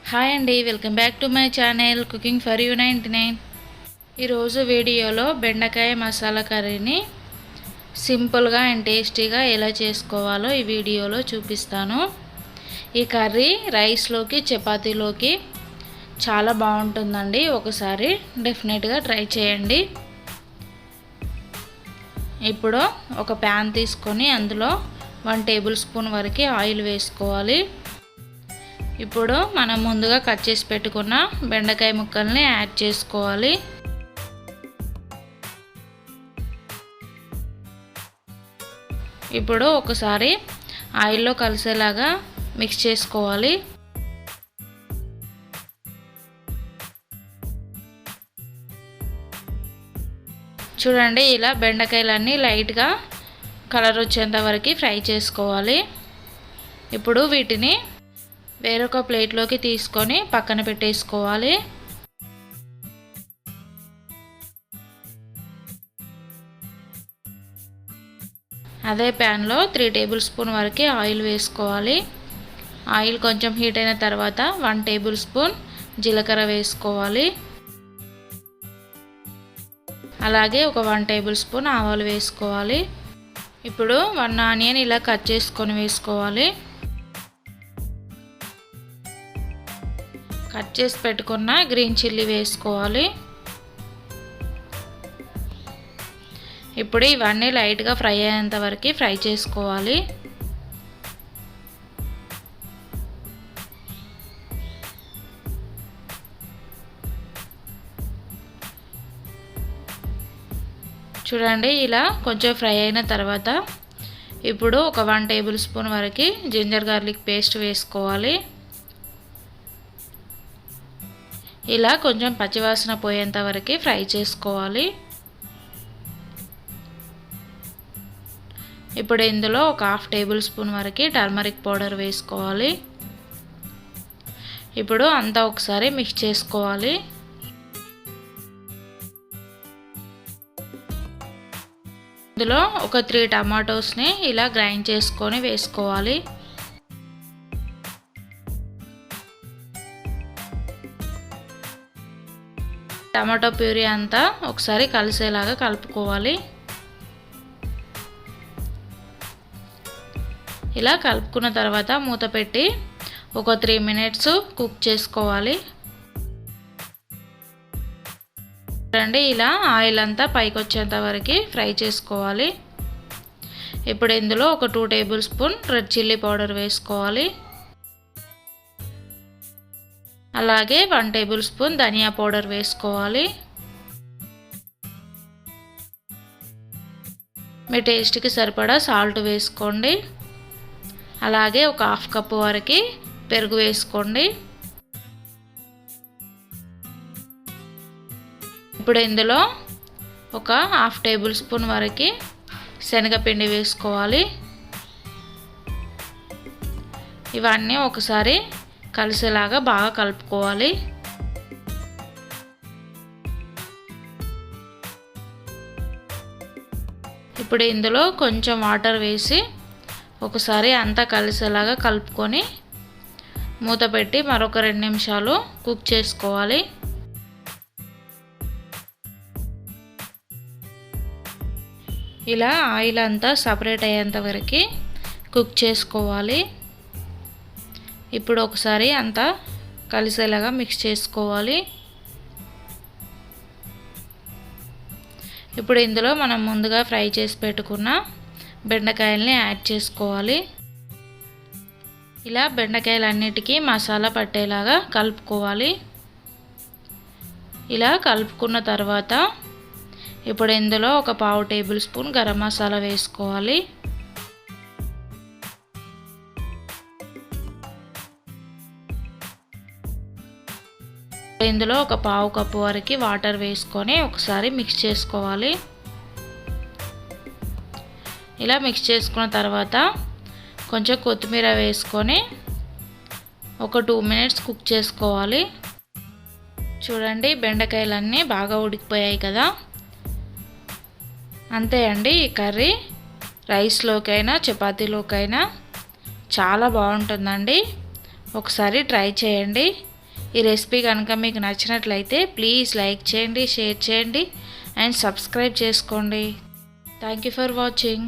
Hi అండి, welcome back to my channel cooking for you 99. ఈరోజు వీడియోలో బెండకాయ మసాలా కర్రీని సింపుల్గా అండ్ టేస్టీగా ఎలా చేసుకోవాలో ఈ వీడియోలో చూపిస్తాను. ఈ కర్రీ రైస్లోకి చపాతీలోకి చాలా బాగుంటుందండి. ఒకసారి డెఫినెట్గా ట్రై చేయండి. ఇప్పుడు ఒక ప్యాన్ తీసుకొని అందులో 1 టేబుల్ స్పూన్ వరకు ఆయిల్ వేసుకోవాలి. ఇప్పుడు మనం ముందుగా కట్ చేసి పెట్టుకున్న బెండకాయ ముక్కల్ని యాడ్ చేసుకోవాలి. ఇప్పుడు ఒకసారి ఆయిల్లో కలిసేలాగా మిక్స్ చేసుకోవాలి. చూడండి, ఇలా బెండకాయలన్నీ లైట్గా కలర్ వచ్చేంత వరకు ఫ్రై చేసుకోవాలి. ఇప్పుడు వీటిని వేరొక ప్లేట్లోకి తీసుకొని పక్కన పెట్టేసుకోవాలి. అదే ప్యాన్లో 3 టేబుల్ స్పూన్ వరకు ఆయిల్ వేసుకోవాలి. ఆయిల్ కొంచెం హీట్ అయిన తర్వాత 1 టేబుల్ స్పూన్ జీలకర్ర వేసుకోవాలి. అలాగే ఒక 1 టేబుల్ స్పూన్ ఆవాలు వేసుకోవాలి. ఇప్పుడు 1 ఆనియన్ ఇలా కట్ చేసుకొని వేసుకోవాలి. కట్ చేసి పెట్టుకున్న గ్రీన్ చిల్లీ వేసుకోవాలి. ఇప్పుడు ఇవన్నీ లైట్గా ఫ్రై అయ్యేంత వరకు ఫ్రై చేసుకోవాలి. చూడండి, ఇలా కొంచెం ఫ్రై అయిన తర్వాత ఇప్పుడు ఒక 1 టేబుల్ స్పూన్ వరకు జింజర్ గార్లిక్ పేస్ట్ వేసుకోవాలి. ఇలా కొంచెం పచ్చివాసన పోయేంత వరకు ఫ్రై చేసుకోవాలి. ఇప్పుడు ఇందులో ఒక 1/2 టేబుల్ స్పూన్ వరకు టర్మరిక్ పౌడర్ వేసుకోవాలి. ఇప్పుడు అంతా ఒకసారి మిక్స్ చేసుకోవాలి. ఇందులో ఒక 3 టమాటోస్ని ఇలా గ్రైండ్ చేసుకొని వేసుకోవాలి. టమాటో ప్యూరీ అంతా ఒకసారి కలిసేలాగా కలుపుకోవాలి. ఇలా కలుపుకున్న తర్వాత మూత పెట్టి ఒక 3 మినిట్స్ కుక్ చేసుకోవాలి. చూడండి, ఇలా ఆయిల్ అంతా పైకి వచ్చేంత వరకు ఫ్రై చేసుకోవాలి. ఇప్పుడు ఇందులో ఒక 2 table spoon red chilli powder వేసుకోవాలి. అలాగే 1 టేబుల్ స్పూన్ ధనియా పౌడర్ వేసుకోవాలి. మీ టేస్ట్కి సరిపడా సాల్ట్ వేసుకోండి. అలాగే ఒక 1/2 కప్పు వరకు పెరుగు వేసుకోండి. ఇప్పుడు ఇందులో ఒక 1/2 టేబుల్ స్పూన్ వరకు శనగపిండి వేసుకోవాలి. ఇవన్నీ ఒకసారి కలిసేలాగా బాగా కలుపుకోవాలి. ఇప్పుడు ఇందులో కొంచెం వాటర్ వేసి ఒకసారి అంతా కలిసేలాగా కలుపుకొని మూత పెట్టి మరొక 2 నిమిషాలు కుక్ చేసుకోవాలి. ఇలా ఆయిల్ అంతా సపరేట్ అయ్యేంత వరకు కుక్ చేసుకోవాలి. ఇప్పుడు ఒకసారి అంతా కలిసేలాగా మిక్స్ చేసుకోవాలి. ఇప్పుడు ఇందులో మనం ముందుగా ఫ్రై చేసి పెట్టుకున్న బెండకాయల్ని యాడ్ చేసుకోవాలి. ఇలా బెండకాయలన్నిటికీ మసాలా పట్టేలాగా కలుపుకోవాలి. ఇలా కలుపుకున్న తర్వాత ఇప్పుడు ఇందులో ఒక 1/2 టేబుల్ స్పూన్ గరం మసాలా వేసుకోవాలి. ఇందులో ఒక 1/2 కప్పు వరకు వాటర్ వేసుకొని ఒకసారి మిక్స్ చేసుకోవాలి. ఇలా మిక్స్ చేసుకున్న తర్వాత కొంచెం కొత్తిమీర వేసుకొని ఒక 2 మినిట్స్ కుక్ చేసుకోవాలి. చూడండి, బెండకాయలన్నీ బాగా ఉడికిపోయాయి కదా. అంతే అండి, ఈ కర్రీ రైస్లోకైనా చపాతీలోకైనా చాలా బాగుంటుందండి. ఒకసారి ట్రై చేయండి. ఈ రెసిపీ కనుక మీకు నచ్చినట్లయితే ప్లీజ్ లైక్ చేయండి, షేర్ చేయండి అండ్ సబ్స్క్రైబ్ చేసుకోండి. Thank you for watching.